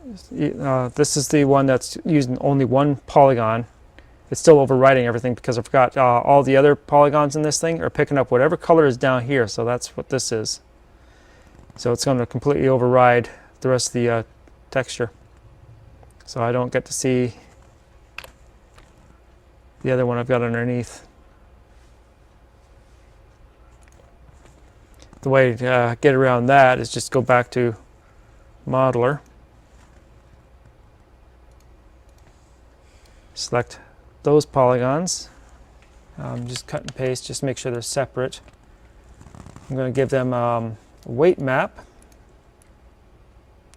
This is the one that's using only one polygon. It's still overriding everything because I forgot all the other polygons in this thing are picking up whatever color is down here. So that's what this is. So it's going to completely override the rest of the texture. So I don't get to see the other one I've got underneath. The way to get around that is just go back to Modeler. Select those polygons. Just cut and paste, just make sure they're separate. I'm going to give them a weight map.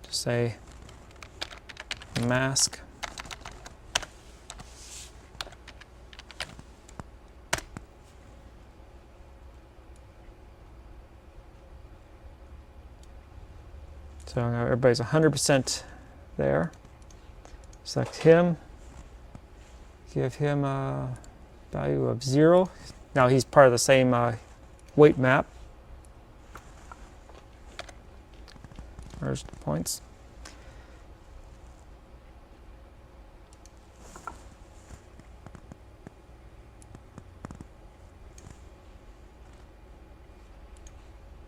Just say mask. So now everybody's 100% there. Select him. Give him a value of 0. Now he's part of the same weight map. Merge the points.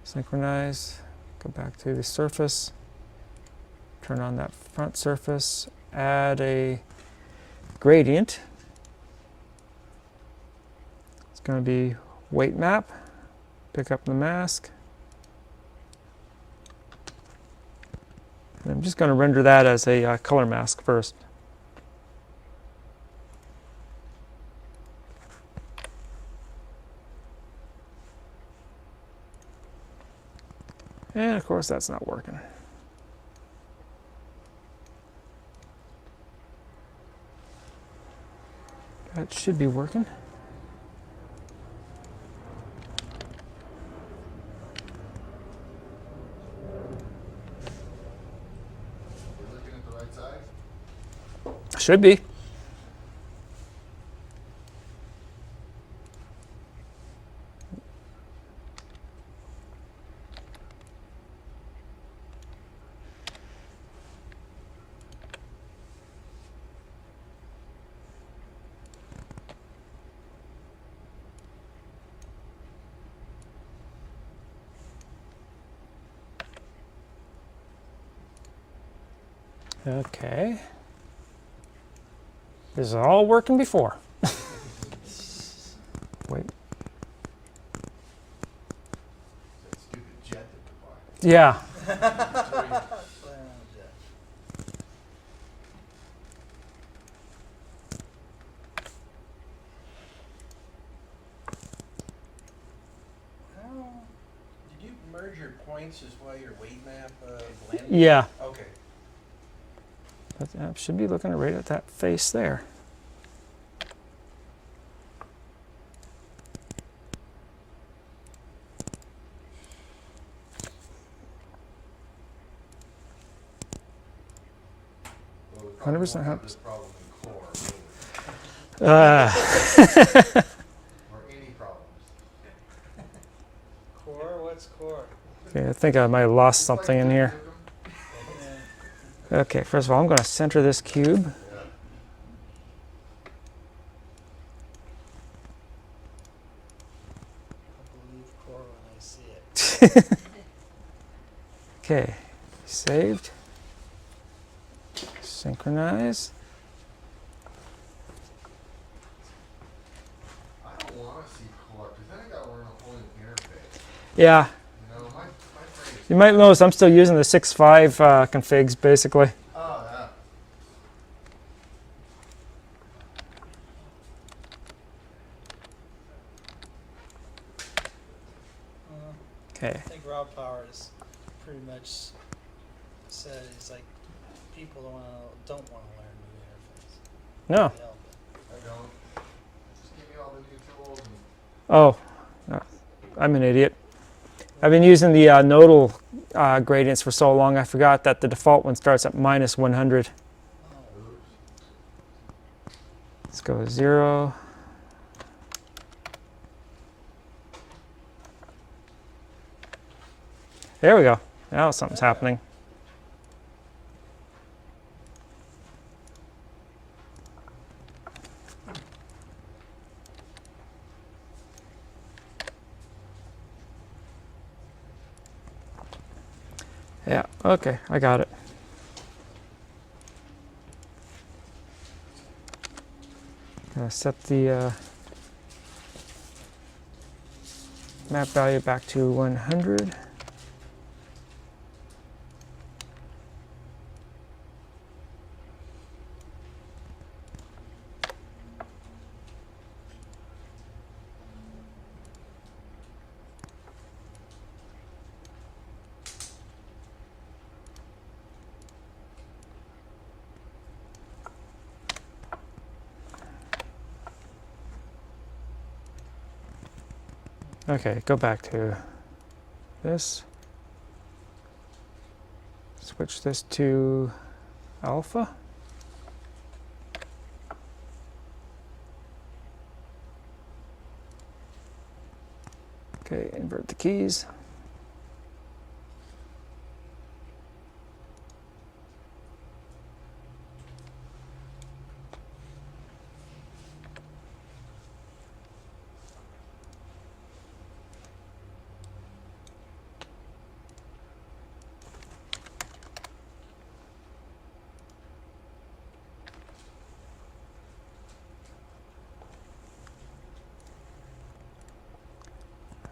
Synchronize. Go back to the surface. Turn on that front surface. Add a gradient. It's going to be weight map. Pick up the mask. And I'm just going to render that as a color mask first. And of course that's not working. That should be working. We're looking at the right side? Should be. Okay. This is all working before. Wait. That stupid jet that we bought. Yeah. Did you merge your points as well, your weight map blend? Yeah. Okay. But I should be looking right at that face there. Well, we probably 100% won't have happens. this problem in core, will we? Or any problems. Core? What's core? Okay, I think I might have lost something in here. Okay, first of all, I'm going to center this cube. Yeah. I'll believe core when I see it. Okay, saved. Synchronize. I don't want to see core because then I got to learn a whole new interface. Yeah, You know, my brain is. you might notice I'm still using the 6.5 configs basically. Oh, yeah. Okay, I think Rob Power is pretty much said it's like people don't want to learn new interface. no. Hell, I don't. Just give me all the new tools and Oh, no, I'm an idiot. I've been using the nodal gradients for so long I forgot that the default one starts at minus 100. oops. Let's go with 0. There we go. Now something's happening. Yeah, okay, I got it. Set the map value back to 100. Okay, go back to this. Switch this to alpha. Okay, invert the keys.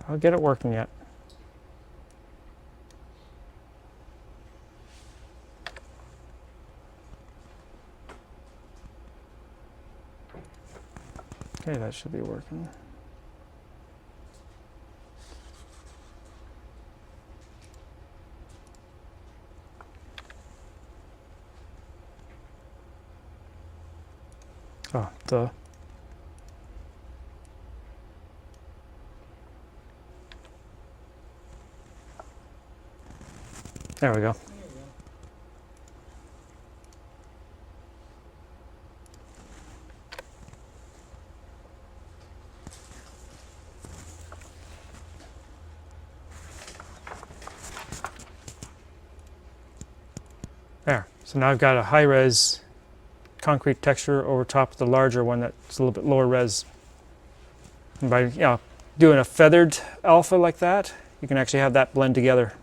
I'll get it working yet. Okay, that should be working. Oh, duh. There we go. There you go. There. So now I've got a high-res concrete texture over top of the larger one that's a little bit lower res. And by doing a feathered alpha like that, you can actually have that blend together.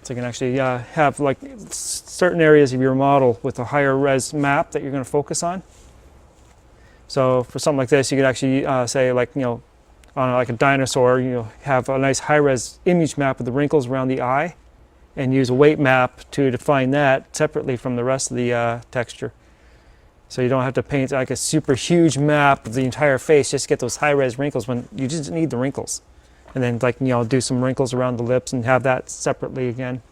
So you can actually have like certain areas of your model with a higher res map that you're going to focus on. So for something like this, you could actually say like, on like a dinosaur, have a nice high res image map of the wrinkles around the eye and use a weight map to define that separately from the rest of the texture. So you don't have to paint like a super huge map of the entire face just to get those high res wrinkles when you just need the wrinkles. And then do some wrinkles around the lips and have that separately again.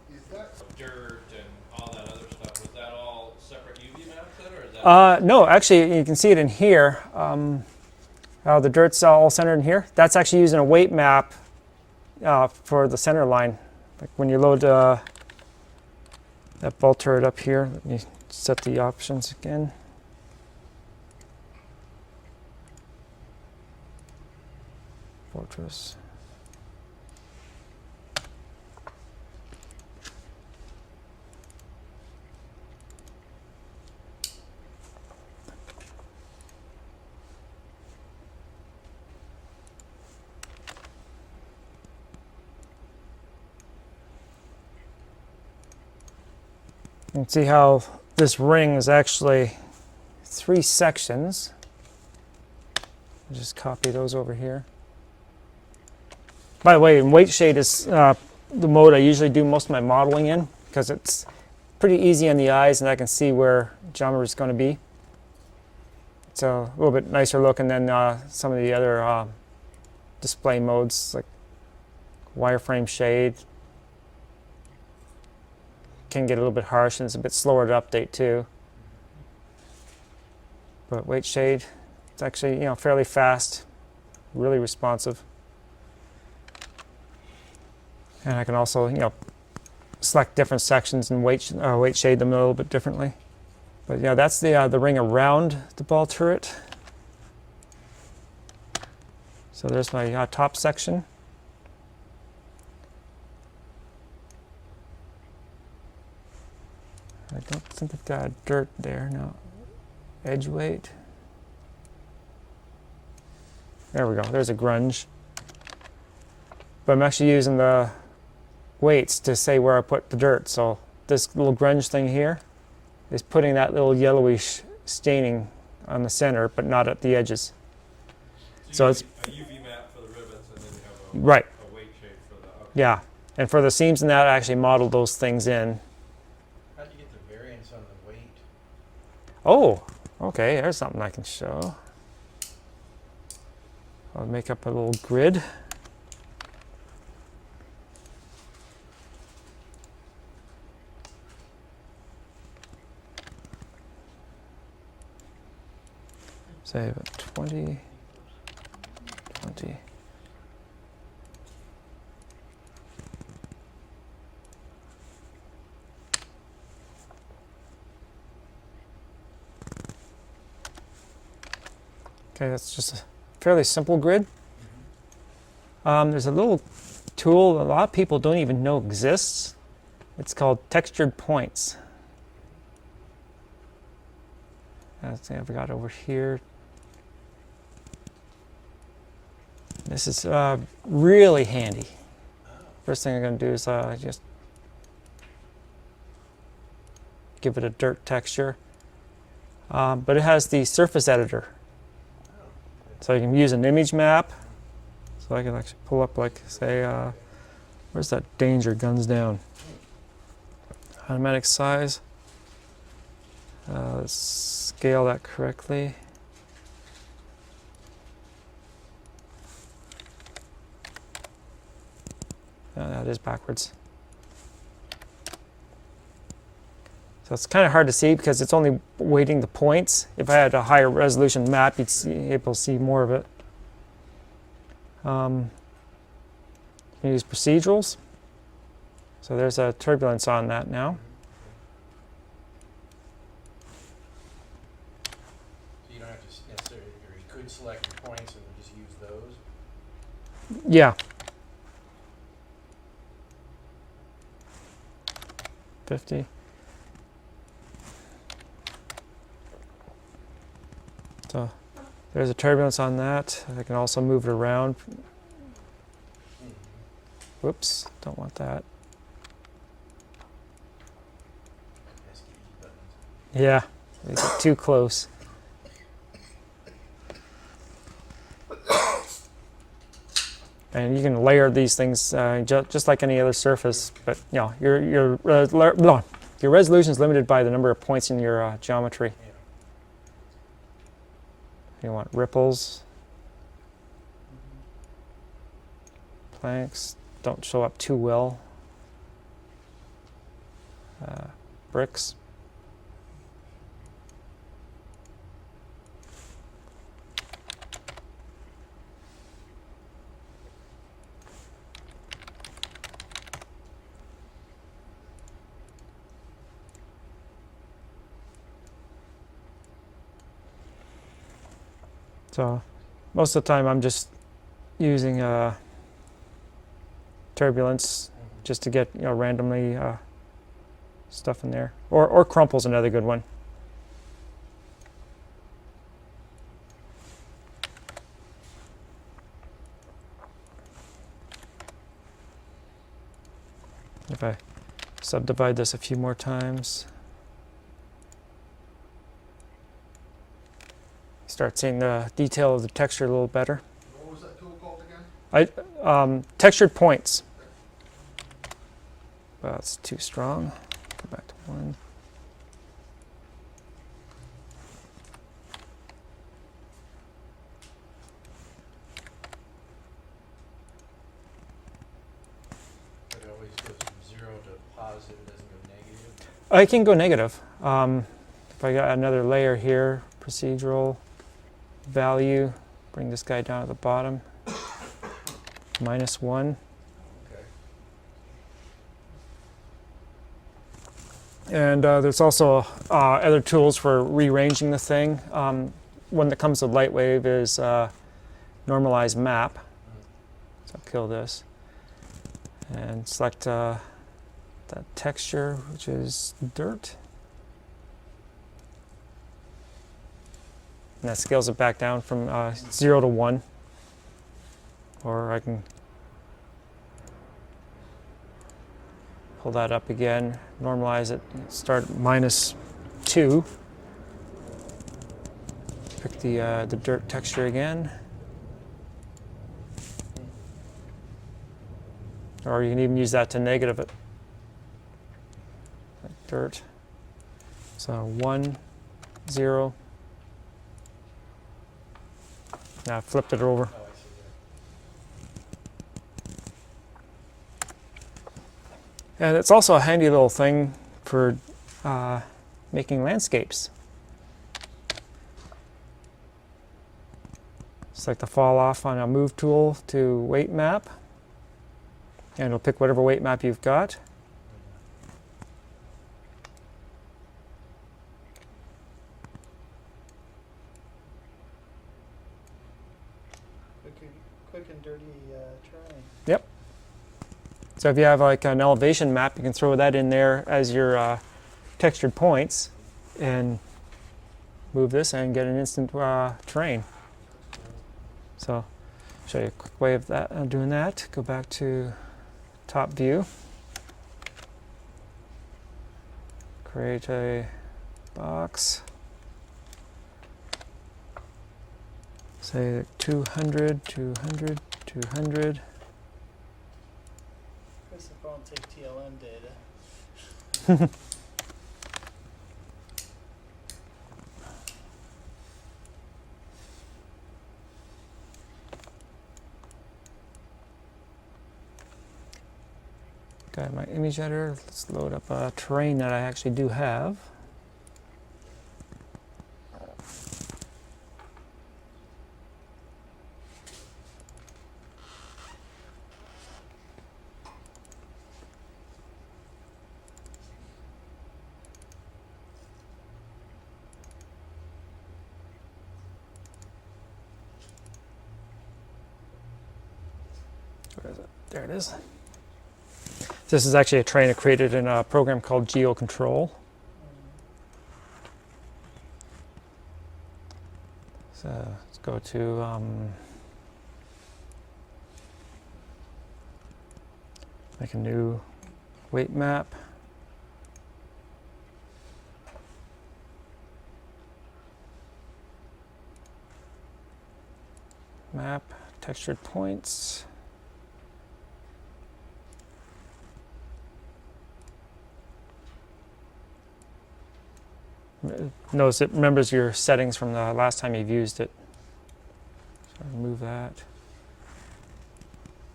Is that dirt and all that other stuff? Was that all separate UV maps then, or is that? No, actually, you can see it in here. The dirt's all centered in here. That's actually using a weight map for the center line. Like when you load that ball turret up here, let me set the options again. Fortress. You can see how this ring is actually 3 sections. I'll just copy those over here. By the way, weight shade is the mode I usually do most of my modeling in because it's pretty easy on the eyes and I can see where geometry is going to be. It's a little bit nicer looking than some of the other display modes like wireframe shade. Can get a little bit harsh and it's a bit slower to update too. But weight shade, it's actually fairly fast, really responsive. And I can also select different sections and weight shade them a little bit differently. But that's the ring around the ball turret. So there's my top section. I don't think I've got dirt there, no. Edge weight. There we go, there's a grunge. But I'm actually using the weights to say where I put the dirt. So this little grunge thing here is putting that little yellowish staining on the center, but not at the edges. So it's a UV map for the rivets, and then you have right. a weight shape for the. Okay. Yeah, and for the seams and that, I actually modeled those things in. How'd you get the variance on the weight? Oh, okay, there's something I can show. I'll make up a little grid. Say 20, 20. Okay, that's just a fairly simple grid. There's a little tool a lot of people don't even know exists. It's called textured points. Let's see, I've got over here. This is really handy. First thing I'm going to do is just give it a dirt texture. But it has the surface editor. So you can use an image map. So I can actually pull up, like, say, where's that danger? Guns down. Automatic size. Let's scale that correctly. That is backwards. So it's kind of hard to see because it's only weighting the points. If I had a higher resolution map, you'd be able to see more of it. You can use procedurals. So there's a turbulence on that now. So you don't have to necessarily, or you could select your points and just use those. Yeah. 50. So there's a turbulence on that. I can also move it around. Whoops, don't want that. Yeah, they get too close. And you can layer these things just like any other surface, but you know your resolution is limited by the number of points in your geometry. You want ripples, planks don't show up too well. Bricks. So most of the time I'm just using turbulence just to get randomly stuff in there. Or crumple's another good one. If I subdivide this a few more times, start seeing the detail of the texture a little better. What was that tool called again? Textured points. Well, it's too strong. Go back to 1. But it always goes from 0 to positive, it doesn't go negative. I can go negative. If I got another layer here, procedural value, bring this guy down at the bottom, -1. Okay. And there's also other tools for rearranging the thing. One that comes with LightWave is normalize map. So I'll kill this and select that texture, which is dirt. And that scales it back down from 0 to 1. Or I can pull that up again, normalize it, start at -2. Pick the dirt texture again. Or you can even use that to negative it. Like dirt. So 1, 0. Now I flipped it over. Oh, I see there. And it's also a handy little thing for making landscapes. It's like the fall off on a move tool to weight map. And it'll pick whatever weight map you've got. Quick and dirty terrain. Yep. So if you have like an elevation map, you can throw that in there as your textured points and move this and get an instant terrain. So show you a quick way of that, doing that. Go back to top view. Create a box. Say 200, 200, 200. Chris, if I don't take TLM data. Got my image editor. Let's load up a terrain that I actually do have. Where is it? There it is. This is actually a terrain I created in a program called GeoControl. So let's go to make a new weight map. Map, textured points. Notice it remembers your settings from the last time you've used it. So remove that.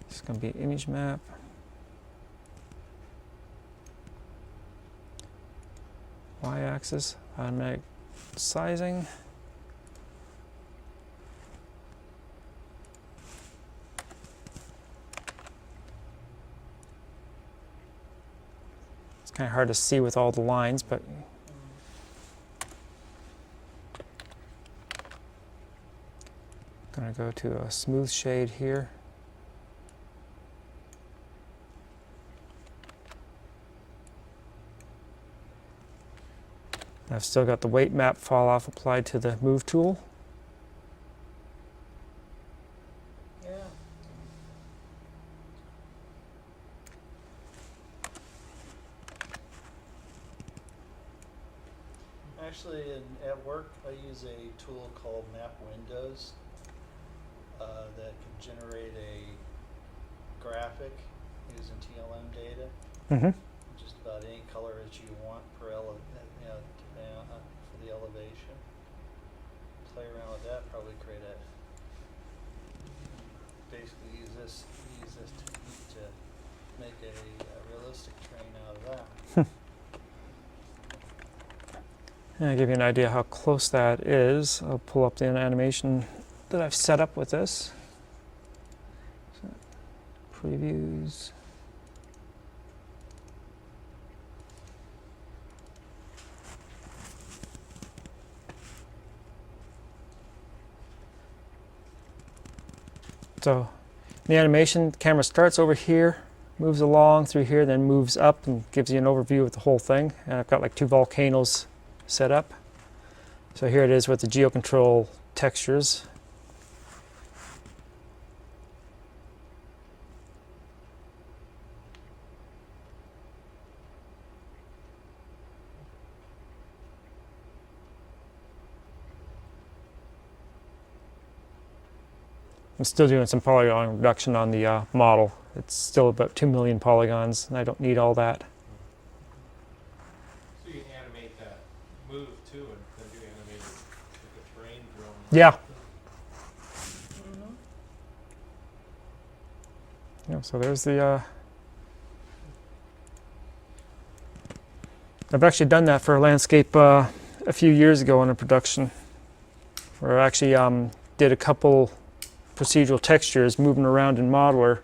It's going to be image map. Y-axis, automatic sizing. It's kind of hard to see with all the lines, but going to go to a smooth shade here. I've still got the weight map fall off applied to the move tool. Yeah. Actually, at work, I use a tool called Map Windows that can generate a graphic using TLM data. Mm-hmm. Just about any color that you want for the elevation. Play around with that. Probably create a. Basically, use this technique to make a realistic terrain out of that. And I'll give you an idea how close that is. I'll pull up the animation that I've set up with this. So, previews. So the animation, the camera starts over here, moves along through here, then moves up and gives you an overview of the whole thing. And I've got like 2 volcanoes set up. So here it is with the GeoControl textures. I'm still doing some polygon reduction on the model. It's still about 2 million polygons, and I don't need all that. So you can animate that move too, and then do animate like a terrain drone. Yeah. Yeah, so there's the. I've actually done that for a landscape a few years ago in a production, where I actually did a couple procedural textures moving around in Modeler,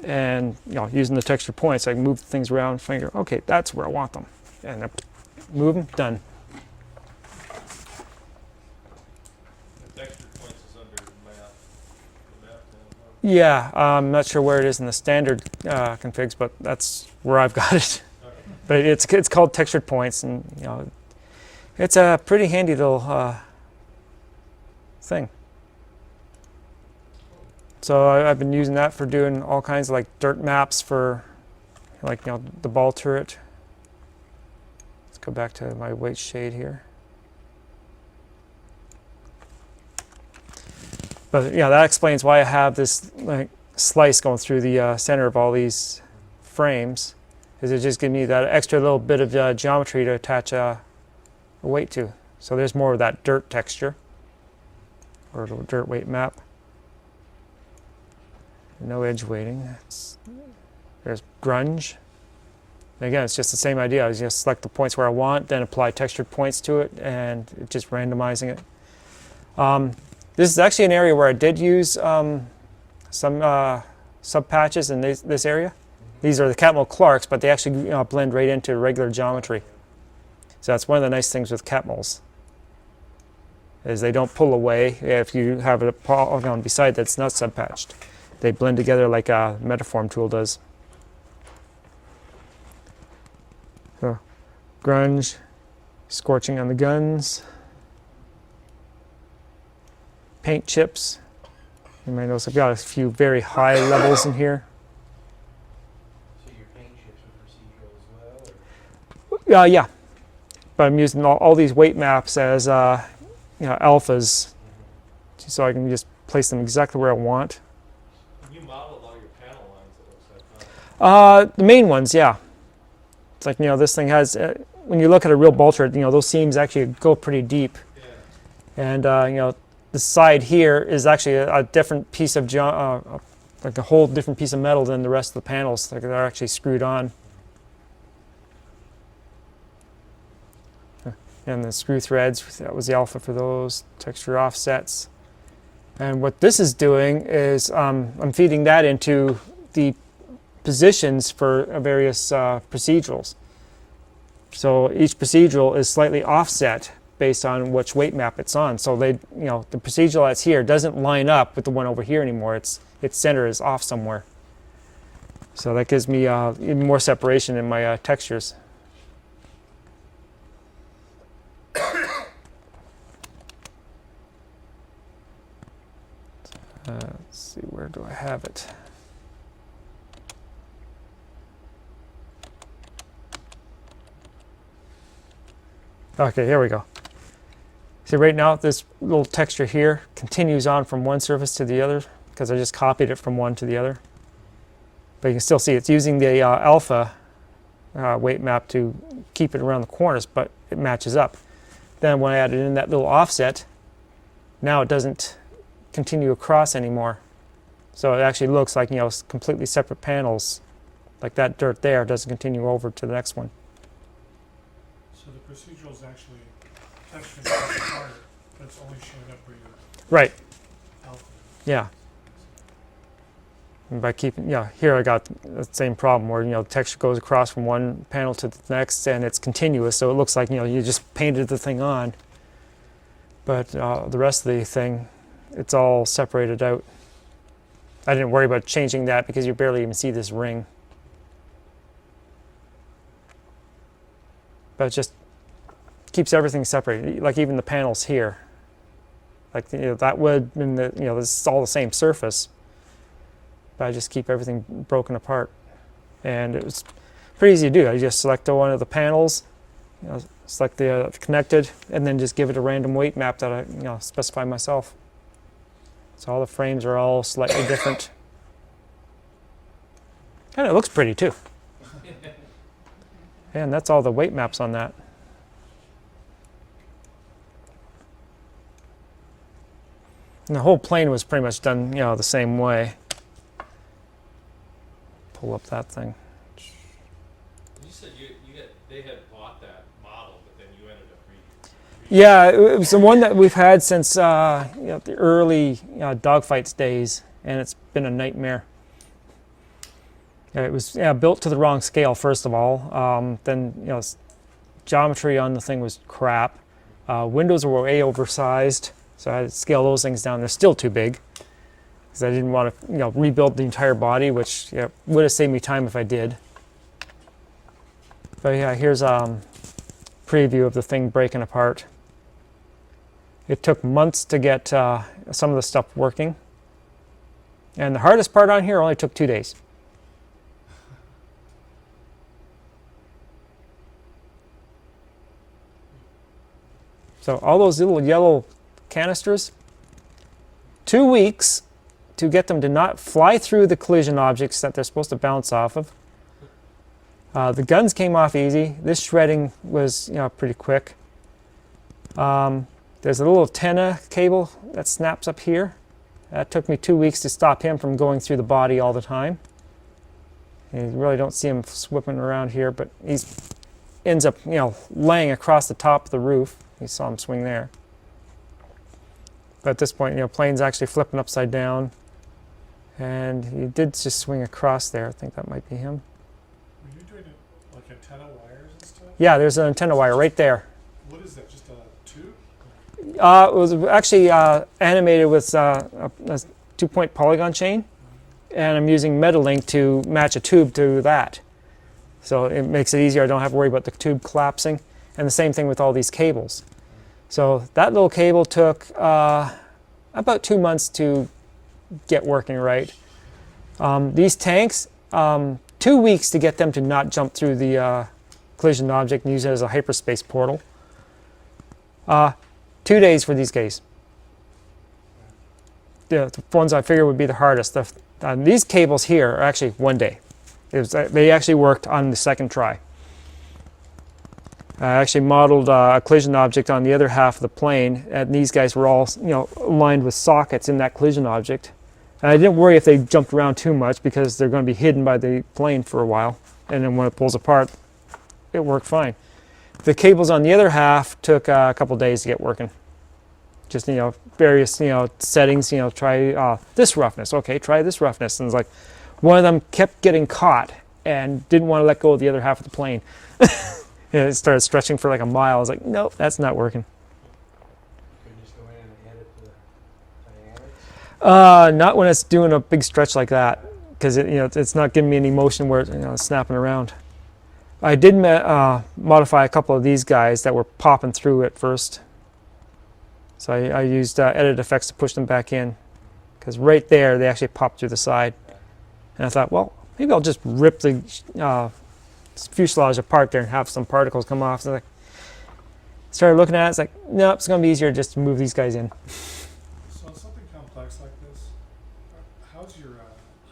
and using the texture points, I moved things around and figure, okay, that's where I want them, and I move them, done. The texture points is under map. The map now. Yeah, I'm not sure where it is in the standard configs, but that's where I've got it. Okay. But it's called textured points, and it's a pretty handy little thing. So I've been using that for doing all kinds of like dirt maps for like the ball turret. Let's go back to my white shade here. But that explains why I have this like slice going through the center of all these frames, is it just gives me that extra little bit of geometry to attach a weight to. So there's more of that dirt texture, or a dirt weight map. No edge weighting. There's grunge. And again, it's just the same idea. I just select the points where I want, then apply textured points to it, and just randomizing it. This is actually an area where I did use some sub patches in this area. These are the Catmull Clarks, but they actually blend right into regular geometry. So that's one of the nice things with Catmulls, is they don't pull away if you have a polygon beside that's not sub patched. They blend together like a Metaform tool does. So, grunge, scorching on the guns, paint chips. You might notice I've got a few very high levels in here. So your paint chips are procedural as well? Or? Yeah, but I'm using all these weight maps as alphas, so I can just place them exactly where I want. You modeled all your panel lines, it looks like. The main ones, yeah. It's like, this thing has, when you look at a real ball turret, those seams actually go pretty deep. Yeah. And, the side here is actually a different piece of, like a whole different piece of metal than the rest of the panels. Like, they're actually screwed on. And the screw threads, that was the alpha for those, texture offsets. And what this is doing is I'm feeding that into the positions for various procedurals. So each procedural is slightly offset based on which weight map it's on. So the procedural that's here doesn't line up with the one over here anymore. Its center is off somewhere. So that gives me even more separation in my textures. Let's see, where do I have it? Okay, here we go. See, right now this little texture here continues on from one surface to the other because I just copied it from one to the other. But you can still see it's using the alpha weight map to keep it around the corners, but it matches up. Then when I added in that little offset, now it doesn't continue across anymore. So it actually looks like completely separate panels. Like that dirt there doesn't continue over to the next one. So the procedural is actually texturing apart, but it's only showing up where you Right. alpha. Yeah. And by keeping, here I got the same problem where the texture goes across from one panel to the next and it's continuous, so it looks like you just painted the thing on. But the rest of the thing, it's all separated out. I didn't worry about changing that because you barely even see this ring. But it just keeps everything separated, like even the panels here. Like that wood and this is all the same surface. But I just keep everything broken apart. And it was pretty easy to do. I just select one of the panels, select the connected, and then just give it a random weight map that I specify myself. So all the frames are all slightly different. And it looks pretty too. And that's all the weight maps on that. And the whole plane was pretty much done, you know, the same way. Pull up that thing. You said they had bought that model, but then you ended up Yeah, it was the one that we've had since you know, the early dogfights days, and it's been a nightmare. It was built to the wrong scale, first of all. Then, you know, geometry on the thing was crap. Windows were way oversized, so I had to scale those things down. They're still too big because I didn't want to, you know, rebuild the entire body, which would have saved me time if I did. But yeah, here's a preview of the thing breaking apart. It took months to get some of the stuff working, and the hardest part on here only took 2 days. So all those little yellow canisters, 2 weeks to get them to not fly through the collision objects that they're supposed to bounce off of. The guns came off easy. This shredding was, you know, pretty quick. There's a little antenna cable that snaps up here. That took me 2 weeks to stop him from going through the body all the time. And you really don't see him whipping around here, but he ends up, you know, laying across the top of the roof. You saw him swing there. But at this point, you know, plane's actually flipping upside down. And he did just swing across there. I think that might be him. Were you doing it like antenna wires and stuff? Yeah, there's an antenna wire right there. What is that, just a tube? It was actually animated with a 2-point polygon chain. And I'm using Metalink to match a tube to that. So it makes it easier. I don't have to worry about the tube collapsing. And the same thing with all these cables. So that little cable took about 2 months to get working right. These tanks, 2 weeks to get them to not jump through the collision object and use it as a hyperspace portal. 2 days for these guys. The ones I figured would be the hardest. These cables here are actually 1 day. They actually worked on the second try. I actually modeled a collision object on the other half of the plane, and these guys were all, you know, aligned with sockets in that collision object. And I didn't worry if they jumped around too much because they're going to be hidden by the plane for a while. And then when it pulls apart, it worked fine. The cables on the other half took a couple days to get working. Just, you know, various, you know, settings, you know, try this roughness. Okay, try this roughness. And it's like one of them kept getting caught and didn't want to let go of the other half of the plane. And it started stretching for like a mile. I was like, nope, that's not working. You could just go in and edit the dynamics. Not when it's doing a big stretch like that, because you know, it's not giving me any motion where it's, you know, snapping around. I did modify a couple of these guys that were popping through at first. So I used edit effects to push them back in, because right there they actually popped through the side. And I thought, well, maybe I'll just rip the fuselage apart there and have some particles come off. So I started looking at it. It's like, nope, it's going to be easier just to move these guys in. So on something complex like this, how's your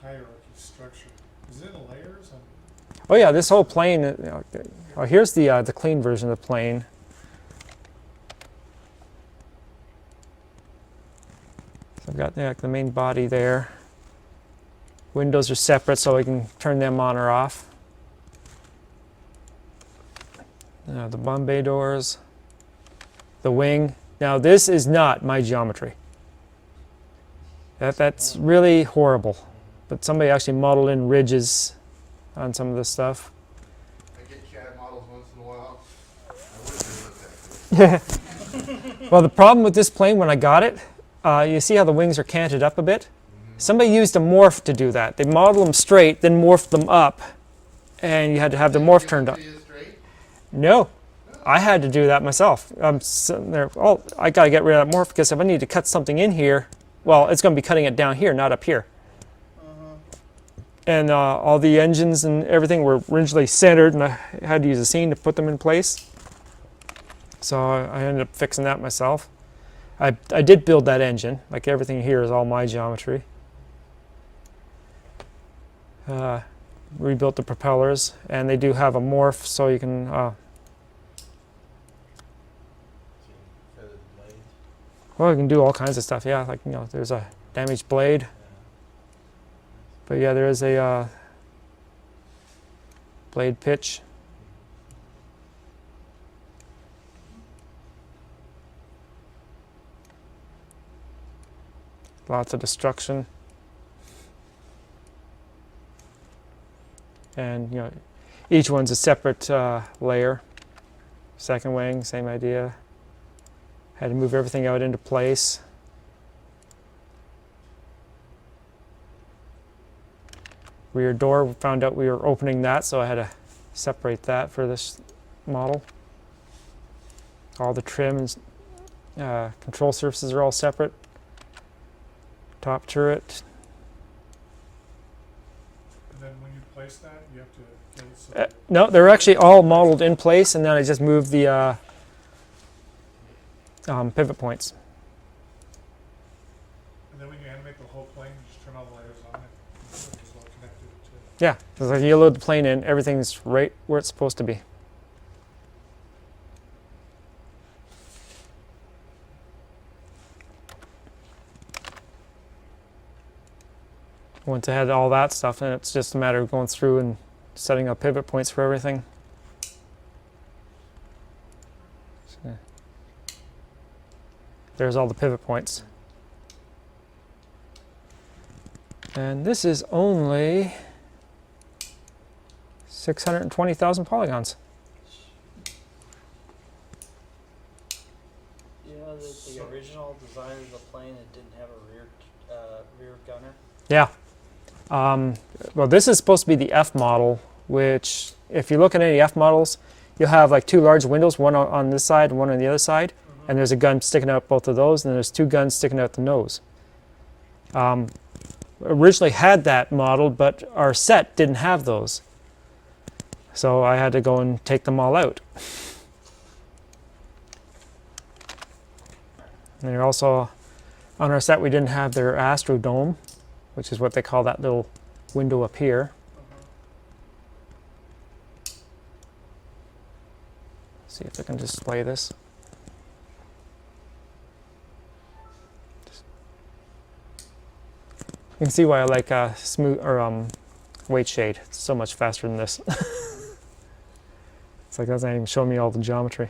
hierarchy structured? Is it in layers? Oh yeah, this whole plane. You know, oh, here's the clean version of the plane. So I've got the main body there. Windows are separate, so I can turn them on or off. The bomb bay doors, the wing. Now this is not my geometry. That's really horrible. But somebody actually modeled in ridges on some of this stuff. I get CAD models once in a while. I would have looked at it. Well, the problem with this plane when I got it, you see how the wings are canted up a bit? Somebody used a morph to do that. They modeled them straight, then morphed them up, and you had to have the morph turned up. No, I had to do that myself. I'm sitting there, oh, I got to get rid of that morph because if I need to cut something in here, well, it's going to be cutting it down here, not up here. And all the engines and everything were originally centered, and I had to use a scene to put them in place. So I ended up fixing that myself. I did build that engine. Like everything here is all my geometry. Rebuilt the propellers, and they do have a morph, so you can So you feather the blades. well, you can do all kinds of stuff. Yeah, like there's a damaged blade, Yeah. but yeah, there is a blade pitch. Lots of destruction. And each one's a separate layer. Second wing, same idea. Had to move everything out into place. Rear door, we found out we were opening that, so I had to separate that for this model. All the trim and control surfaces are all separate. Top turret. And then when you place that, you have to get it so No, they're actually all modeled in place, and then I just moved the pivot points. and then when you animate the whole plane, you just turn all the layers on it. It's all connected to. Yeah, so like you load the plane in, everything's right where it's supposed to be. Once I had all that stuff, and it's just a matter of going through and setting up pivot points for everything. So, there's all the pivot points. And this is only 620,000 polygons. You know that the original design of the plane, it didn't have a rear gunner. Yeah. Well, this is supposed to be the F model, which, if you look at any F models, you'll have like two large windows, one on this side and one on the other side, and there's a gun sticking out both of those, and there's two guns sticking out the nose. Originally had that model, but our set didn't have those. So I had to go and take them all out. And they're also, on our set we didn't have their astrodome, which is what they call that little window up here. See if I can display this. You can see why I like smooth or weight shade. It's so much faster than this. It's like that's not even showing me all the geometry.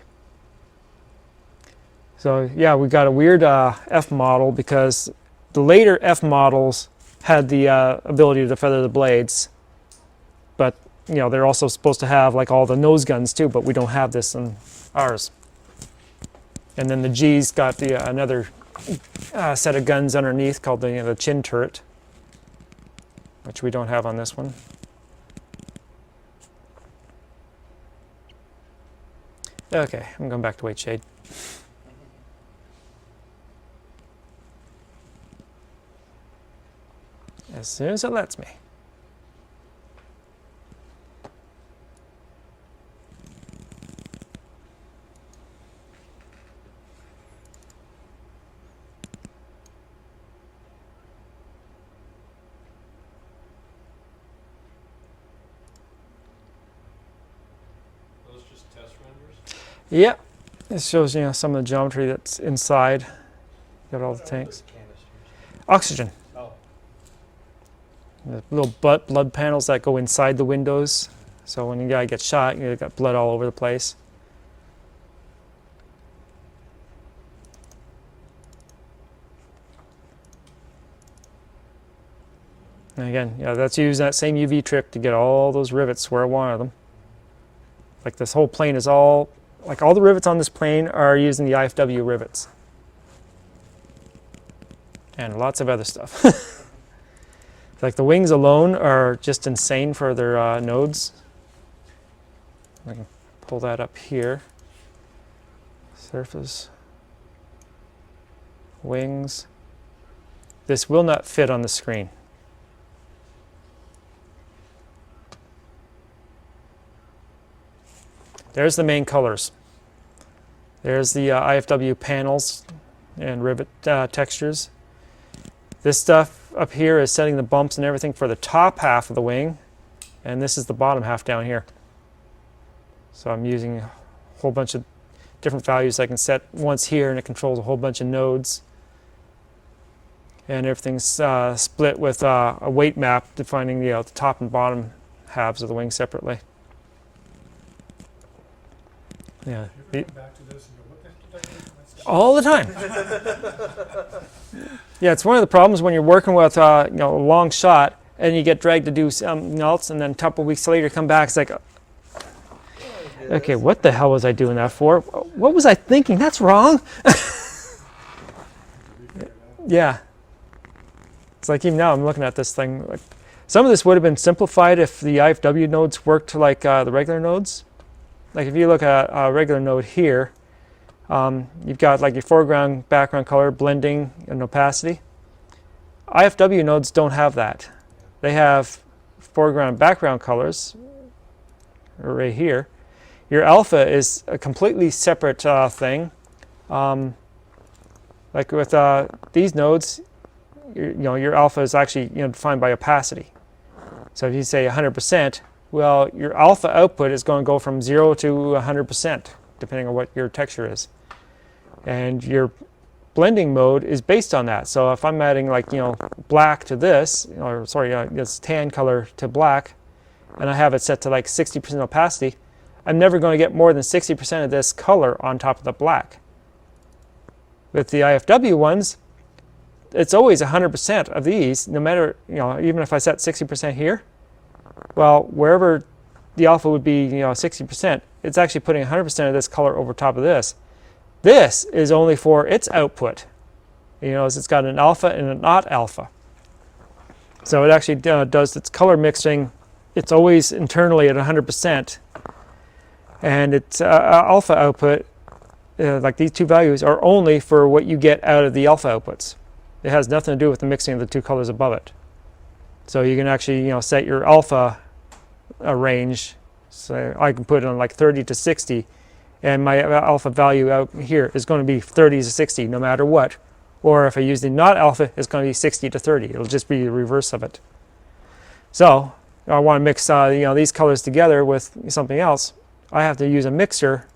So yeah, we got a weird F model because the later F models had the ability to feather the blades, but they're also supposed to have like all the nose guns too, but we don't have this in ours. And then the G's got the another set of guns underneath called the chin turret, which we don't have on this one. Okay, I'm going back to weight shade. As soon as it lets me. Those just test renders? Yep, it shows some of the geometry that's inside. Got all the What are tanks. those canisters? Oxygen. Oh, The little blood panels that go inside the windows. So when a guy gets shot, you got blood all over the place. And again, that's using that same UV trick to get all those rivets where I wanted them. Like this whole plane is all the rivets on this plane are using the IFW rivets. And lots of other stuff. Like the wings alone are just insane for their nodes. I can pull that up here. Surface. Wings. This will not fit on the screen. There's the main colors. There's the IFW panels and rivet textures. This stuff up here is setting the bumps and everything for the top half of the wing, and this is the bottom half down here. So I'm using a whole bunch of different values I can set once here, and it controls a whole bunch of nodes. And everything's split with a weight map defining the top and bottom halves of the wing separately. Yeah. You ever come back to this and go, what the heck did I do? That's- All the time. Yeah, it's one of the problems when you're working with a long shot and you get dragged to do something else, and then a couple weeks later you come back, it's like, okay, what the hell was I doing that for? What was I thinking? That's wrong. Yeah. It's like even now I'm looking at this thing. Like, some of this would have been simplified if the IFW nodes worked like the regular nodes. Like if you look at a regular node here, you've got like your foreground, background color, blending, and opacity. IFW nodes don't have that. They have foreground and background colors right here. Your alpha is a completely separate thing. Like with these nodes, your alpha is actually defined by opacity. So if you say 100%, well, your alpha output is going to go from 0 to 100%, depending on what your texture is. And your blending mode is based on that. So if I'm adding like black to this, or sorry, this tan color to black, and I have it set to like 60% opacity, I'm never going to get more than 60% of this color on top of the black. With the IFW ones, it's always 100% of these, no matter, even if I set 60% here, well, wherever the alpha would be, 60%, it's actually putting 100% of this color over top of this. This is only for its output. It's got an alpha and a not alpha. So it actually does its color mixing. It's always internally at 100%. And its alpha output, like these two values, are only for what you get out of the alpha outputs. It has nothing to do with the mixing of the two colors above it. So you can actually set your alpha range. So I can put it on like 30 to 60, and my alpha value out here is going to be 30 to 60 no matter what. Or if I use the not alpha, it's going to be 60 to 30. It'll just be the reverse of it. So I want to mix these colors together with something else. I have to use a mixer,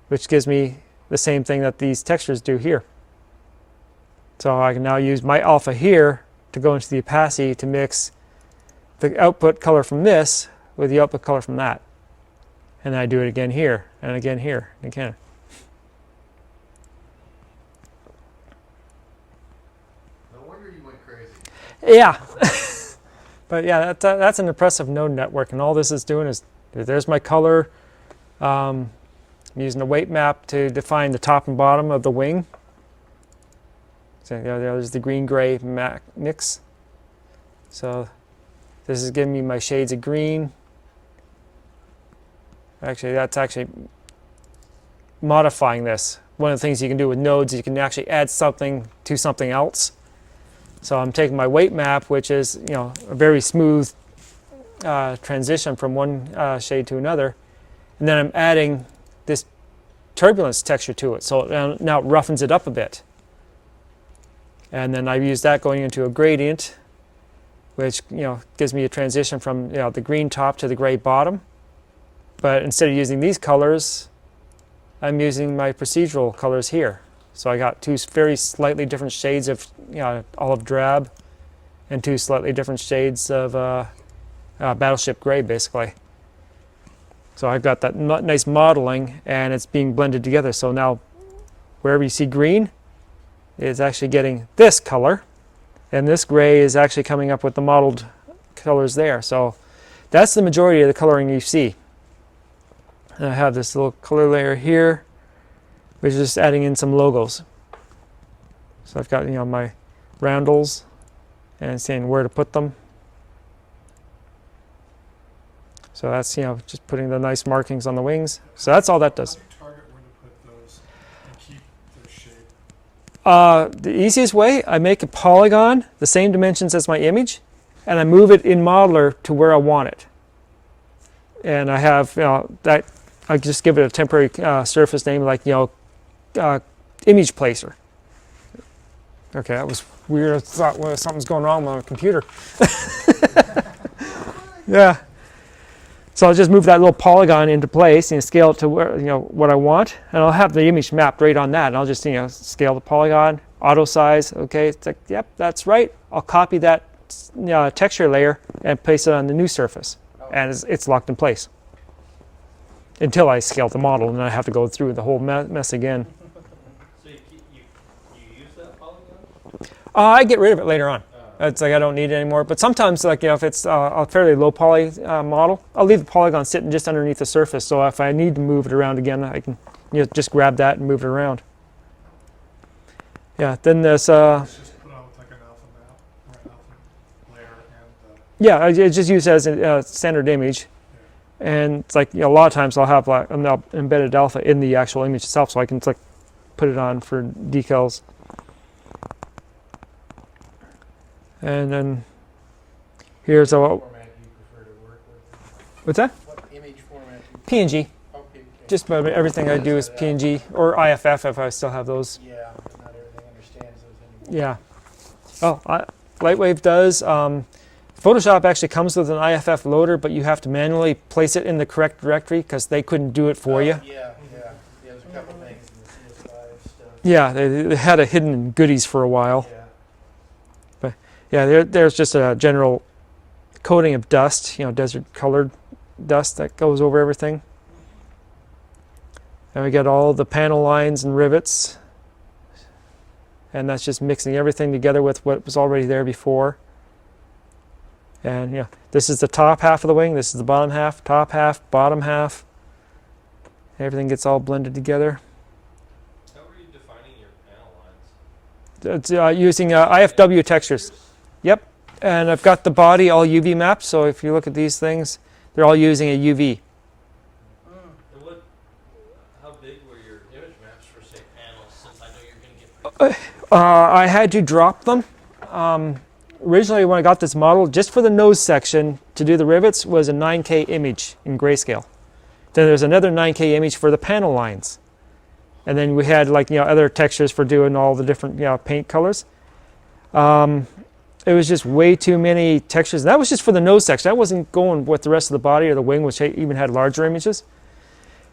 which gives me the same thing that these textures do here. So I can now use my alpha here to go into the opacity to mix the output color from this with the output color from that. And then I do it again here, and again here, and again. No wonder you went crazy. Yeah. But yeah, that's an impressive node network, and all this is doing is, there's my color. I'm using a weight map to define the top and bottom of the wing. So there's the green-gray mix. So this is giving me my shades of green. Actually, that's actually modifying this. One of the things you can do with nodes is you can actually add something to something else. So I'm taking my weight map, which is a very smooth transition from one shade to another, and then I'm adding this turbulence texture to it. So it now roughens it up a bit. And then I use that going into a gradient, which gives me a transition from the green top to the gray bottom. But instead of using these colors, I'm using my procedural colors here. So I got two very slightly different shades of olive drab and two slightly different shades of battleship gray, basically. So I've got that nice modeling, and it's being blended together. So now wherever you see green, is actually getting this color, and this gray is actually coming up with the modeled colors there. So that's the majority of the coloring you see. And I have this little color layer here, which is just adding in some logos. So I've got my roundels and saying where to put them. So that's just putting the nice markings on the wings. So that's all that does. How do you target where to put those and keep their shape? The easiest way, I make a polygon the same dimensions as my image, and I move it in Modeler to where I want it. And I have that. I just give it a temporary surface name like image placer. Okay, that was weird. I thought, well, something's going wrong with my computer. Yeah. So I'll just move that little polygon into place and scale it to where, what I want, and I'll have the image mapped right on that. And I'll just scale the polygon, auto size. Okay, it's like, yep, that's right. I'll copy that texture layer and place it on the new surface, and it's locked in place until I scale the model, and then I have to go through the whole mess again. So you use that polygon? I get rid of it later on. It's like I don't need it anymore. But sometimes, like if it's a fairly low poly model, I'll leave the polygon sitting just underneath the surface. So if I need to move it around again, I can just grab that and move it around. Yeah. Then there's It's just put on with like an alpha map or an alpha layer and yeah, I just use it as a standard image, and it's like a lot of times I'll have like an embedded alpha in the actual image itself, so I can like put it on for decals. And then here's What a format do you prefer to work with? what's that? What image format do you PNG. Okay. Just about everything I do is PNG or IFF if I still have those. Yeah, but not everything understands those anymore. Yeah. Oh, LightWave does. Photoshop actually comes with an IFF loader, but you have to manually place it in the correct directory because they couldn't do it for you. Yeah, there's a couple things in the CS5 stuff. Yeah, they had a hidden goodies for a while. Yeah. Yeah, there's just a general coating of dust, desert colored dust that goes over everything. And we got all the panel lines and rivets. And that's just mixing everything together with what was already there before. And this is the top half of the wing, this is the bottom half, top half, bottom half. Everything gets all blended together. How are you defining your panel lines? It's using IFW textures. Yep, and I've got the body all UV mapped, so if you look at these things, they're all using a UV. And how big were your image maps for, say, panels, since I know you're going to get pretty I had to drop them. Originally, when I got this model, just for the nose section to do the rivets was a 9K image in grayscale. Then there's another 9K image for the panel lines. And then we had other textures for doing all the different paint colors. It was just way too many textures. That was just for the nose section. I wasn't going with the rest of the body or the wing, which even had larger images.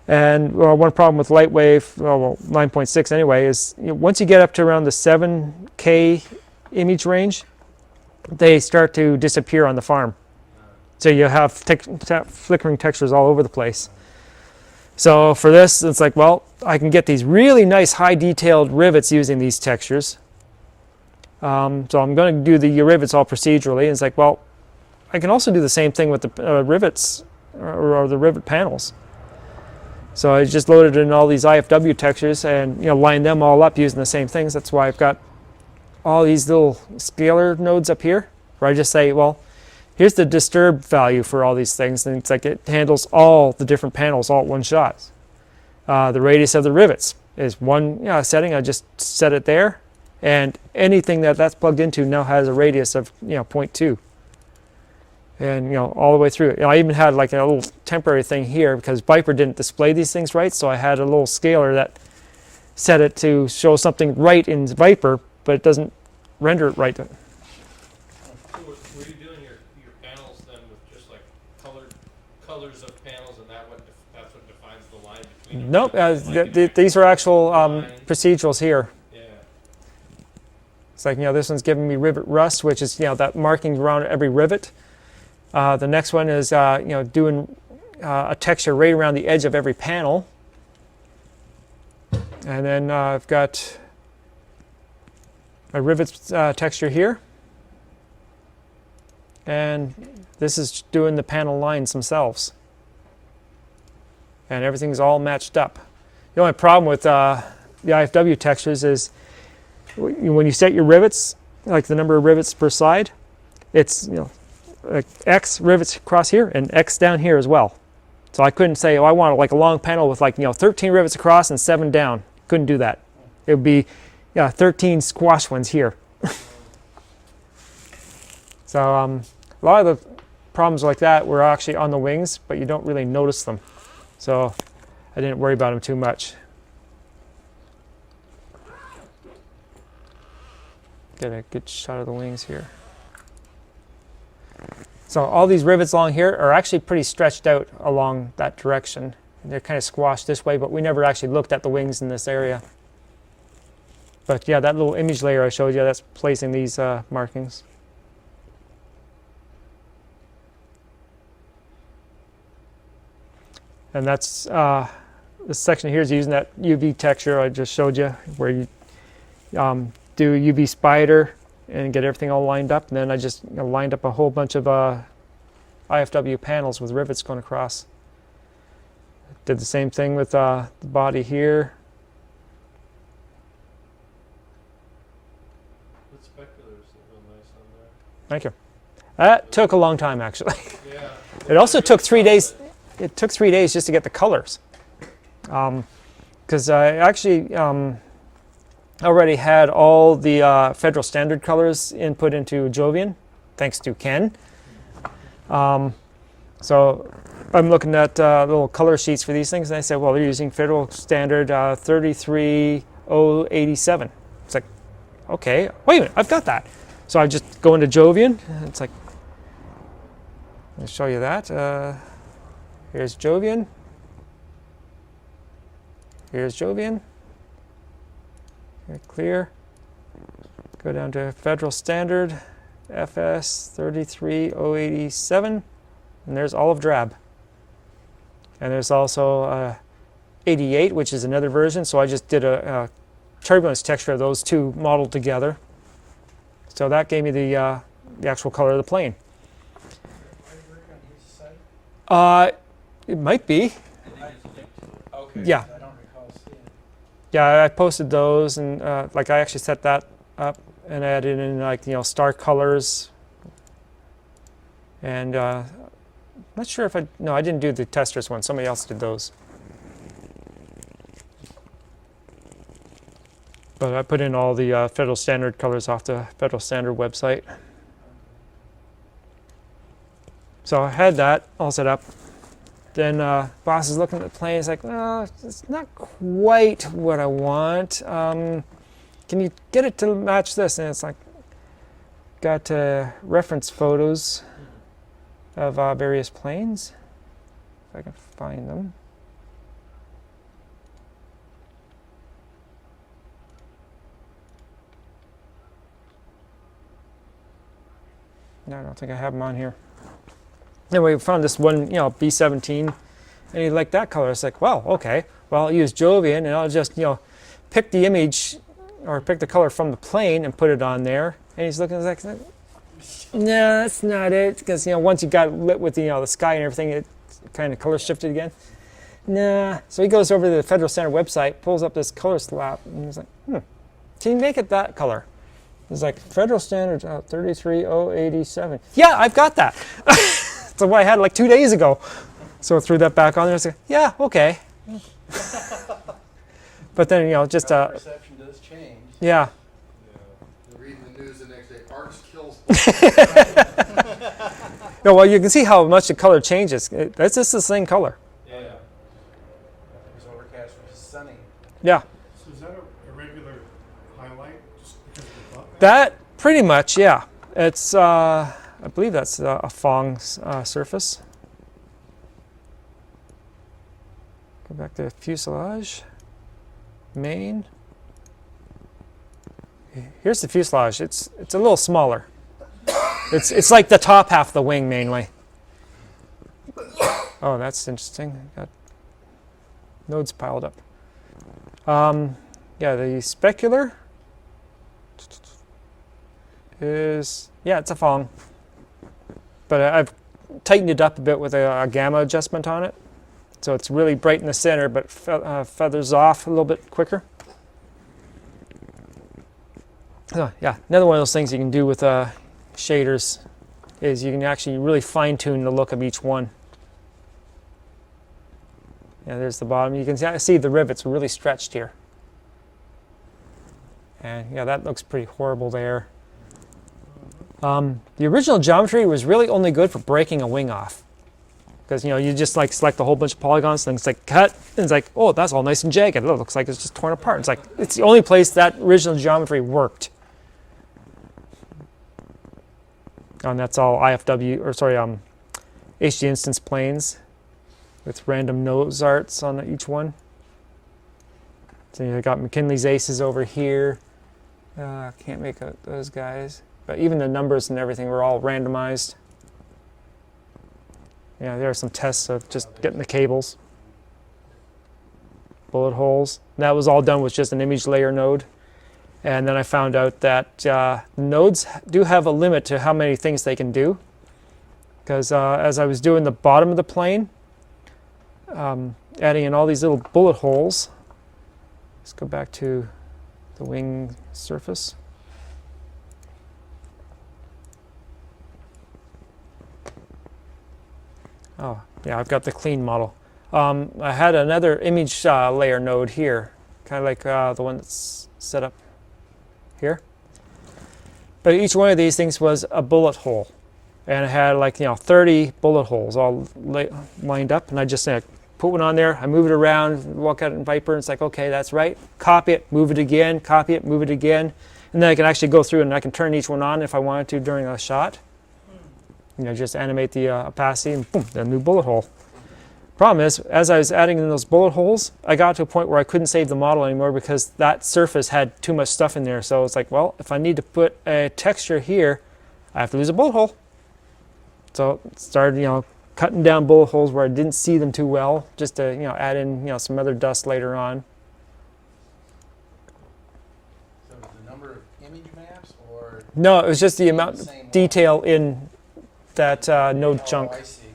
And one problem with LightWave, 9.6 anyway, is once you get up to around the 7K image range, they start to disappear on the farm. So you have flickering textures all over the place. So for this, it's like, well, I can get these really nice high detailed rivets using these textures. So I'm going to do the rivets all procedurally. And it's like, well, I can also do the same thing with the rivets or the rivet panels. So I just loaded in all these IFW textures and lined them all up using the same things. That's why I've got all these little scalar nodes up here, where I just say, well, here's the disturb value for all these things, and it's like it handles all the different panels all at one shot. The radius of the rivets is one setting. I just set it there, and anything that's plugged into now has a radius of 0.2. And all the way through. I even had like a little temporary thing here because Viper didn't display these things right, so I had a little scaler that set it to show something right in Viper, but it doesn't render it right. So were you doing your panels then with just like colors of panels, and that's what defines the line between them? Nope, these are actual procedurals here. Yeah. It's like, this one's giving me rivet rust, which is, that marking around every rivet. The next one is, doing a texture right around the edge of every panel. And then I've got my rivets texture here. And this is doing the panel lines themselves. And everything's all matched up. The only problem with the IFW textures is when you set your rivets, like the number of rivets per side, it's, like X rivets across here and X down here as well. So I couldn't say, I want like a long panel with 13 rivets across and 7 down. Couldn't do that. It would be 13 squash ones here. So a lot of the problems like that were actually on the wings, but you don't really notice them. So I didn't worry about them too much. Get a good shot of the wings here. So all these rivets along here are actually pretty stretched out along that direction. They're kind of squashed this way, but we never actually looked at the wings in this area. But yeah, that little image layer I showed you, that's placing these markings. And that's, this section here is using that UV texture I just showed you, where you do UV spider and get everything all lined up. And then I just lined up a whole bunch of IFW panels with rivets going across. Did the same thing with the body here. The speculars look real nice on there. Thank you. That took a long time, actually. Yeah. It also took 3 days. It took 3 days just to get the colors. Because I actually already had all the federal standard colors input into Jovian, thanks to Ken. So I'm looking at little color sheets for these things, and I said, well, they're using federal standard 33087. It's like, okay, wait a minute, I've got that. So I just go into Jovian, and it's like, let me show you that. Here's Jovian. Here's Jovian. Here, clear. Go down to federal standard, FS 33087, and there's olive drab. And there's also 88, which is another version. So I just did a turbulence texture of those two modeled together. So that gave me the actual color of the plane. It might be. Okay. Yeah. I don't recall seeing it. Yeah, I posted those, and like I actually set that up and added in, like, star colors. And not sure if no, I didn't do the testers one. Somebody else did those. But I put in all the federal standard colors off the federal standard website. So I had that all set up. Then boss is looking at the plane. He's like, "Well, it's not quite what I want. Can you get it to match this?" And it's like, got reference photos of various planes. If I can find them. No, I don't think I have them on here. Anyway, we found this one, B-17, and he liked that color. It's like, well, okay. Well, I'll use Jovian, and I'll just, pick the image or pick the color from the plane and put it on there. And he's looking like, no, that's not it. Because, once you got lit with the sky and everything, it kind of color shifted again. Nah. So he goes over to the Federal Standard website, pulls up this color slab, and he's like, can you make it that color? He's like, Federal Standard 33087. Yeah, I've got that. So what I had like 2 days ago. So I threw that back on there. I was like, yeah, okay. But then, just perception does change. yeah. Reading the news the next day, arts kills. No, well, you can see how much the color changes. That's just the same color. Yeah. If it was overcast or sunny. Yeah. So is that a regular highlight just because of the butt? That pretty much, yeah. It's I believe that's a Fong surface. Go back to fuselage, main. Here's the fuselage. It's a little smaller. It's like the top half of the wing mainly. Oh, that's interesting. Got nodes piled up. Yeah, the specular is, yeah, it's a Fong. But I've tightened it up a bit with a gamma adjustment on it. So it's really bright in the center, but feathers off a little bit quicker. So yeah, another one of those things you can do with shaders is you can actually really fine-tune the look of each one. Yeah, there's the bottom. You can see the rivets are really stretched here. And yeah, that looks pretty horrible there. The original geometry was really only good for breaking a wing off. Because, you just like select a whole bunch of polygons, and it's like cut, and it's like, oh, that's all nice and jagged. It looks like it's just torn apart. It's like, it's the only place that original geometry worked. And that's all IFW, or sorry, HD instance planes with random nose arts on each one. So you got McKinley's aces over here. Can't make out those guys. But even the numbers and everything were all randomized. Yeah, there are some tests of just getting the cables. Bullet holes. That was all done with just an image layer node. And then I found out that nodes do have a limit to how many things they can do. Because as I was doing the bottom of the plane, adding in all these little bullet holes. Let's go back to the wing surface. Oh, yeah, I've got the clean model. I had another image layer node here, kind of like the one that's set up here. But each one of these things was a bullet hole. And it had like, 30 bullet holes all lined up. And I just put one on there, I move it around, walk out in Viper, and it's like, okay, that's right. Copy it, move it again, copy it, move it again. And then I can actually go through and I can turn each one on if I wanted to during a shot. Just animate the opacity and boom, the new bullet hole. Problem is, as I was adding in those bullet holes, I got to a point where I couldn't save the model anymore because that surface had too much stuff in there. So it's like, well, if I need to put a texture here, I have to lose a bullet hole. So started, cutting down bullet holes where I didn't see them too well, just to, add in, some other dust later on. So the number of image maps, or No, it was just the amount same of detail in that node oh, chunk. I see.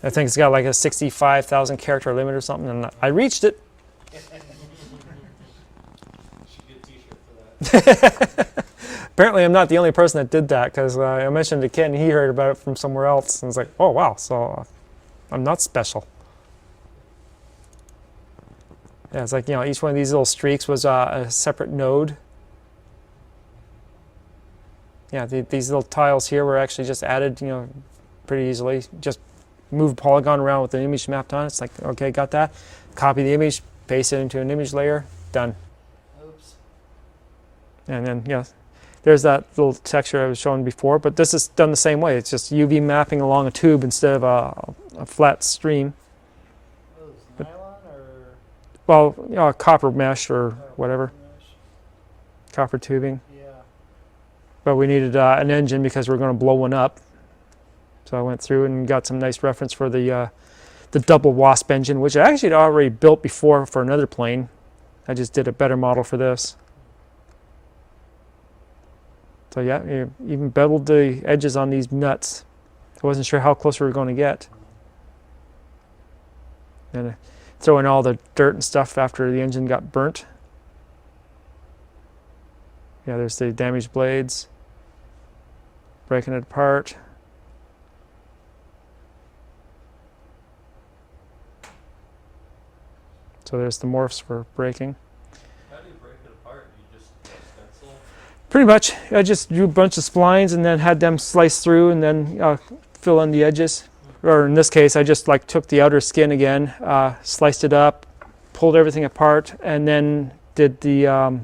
I think it's got like a 65,000 character limit or something, and I reached it. Should get a t-shirt for that. Apparently, I'm not the only person that did that because I mentioned to Ken, he heard about it from somewhere else, and it's like, oh wow, so I'm not special. Yeah, it's like, each one of these little streaks was a separate node. Yeah, these little tiles here were actually just added, pretty easily. Just move polygon around with the image mapped on. It's like, okay, got that. Copy the image, paste it into an image layer, done. Oops. And then, there's that little texture I was showing before, but this is done the same way. It's just UV mapping along a tube instead of a flat stream. Oh, it's nylon or Well, copper mesh or whatever, mesh? copper tubing. Yeah. But we needed an engine because we were going to blow one up. So I went through and got some nice reference for the double WASP engine, which I actually had already built before for another plane. I just did a better model for this. So yeah, even beveled the edges on these nuts. I wasn't sure how close we were going to get. And throw in all the dirt and stuff after the engine got burnt. Yeah, there's the damaged blades. Breaking it apart. So there's the morphs for breaking. How do you break it apart? You just stencil? Pretty much, I just drew a bunch of splines and then had them slice through and then fill in the edges. Or in this case, I just took the outer skin again, sliced it up, pulled everything apart, and then did the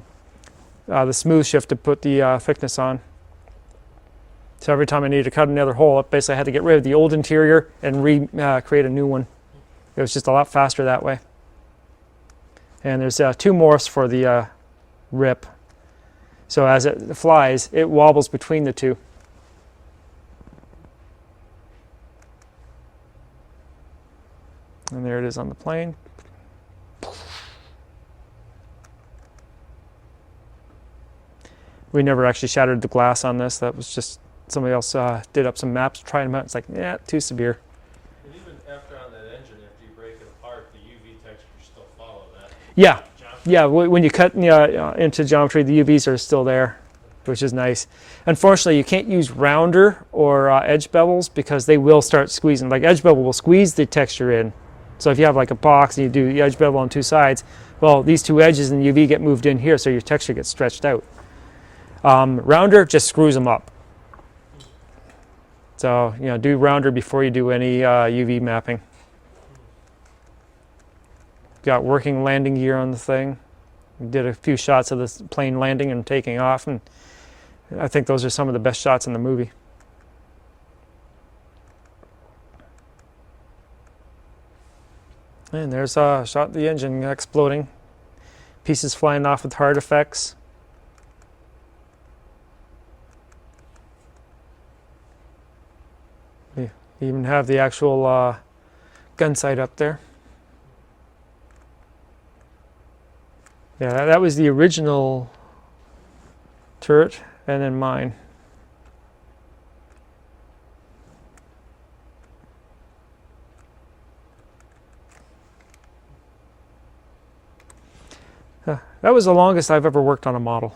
smooth shift to put the thickness on. So every time I needed to cut another hole, basically I had to get rid of the old interior and create a new one. It was just a lot faster that way. And there's two morphs for the rip. So as it flies, it wobbles between the two. And there it is on the plane. We never actually shattered the glass on this. That was just somebody else did up some maps, tried them out. It's like, yeah, too severe. And even after on that engine, after you break it apart, the UV textures still follow that. Yeah, Geometry. yeah. When you cut into geometry, the UVs are still there, which is nice. Unfortunately, you can't use rounder or edge bevels because they will start squeezing. Like edge bevel will squeeze the texture in. So if you have like a box and you do the edge bevel on two sides, well, these two edges in UV get moved in here, so your texture gets stretched out. Rounder just screws them up. So, do rounder before you do any UV mapping. Got working landing gear on the thing. We did a few shots of this plane landing and taking off, and I think those are some of the best shots in the movie. And there's shot the engine exploding. Pieces flying off with hard effects. We even have the actual gun sight up there. Yeah, that was the original turret, and then mine. That was the longest I've ever worked on a model.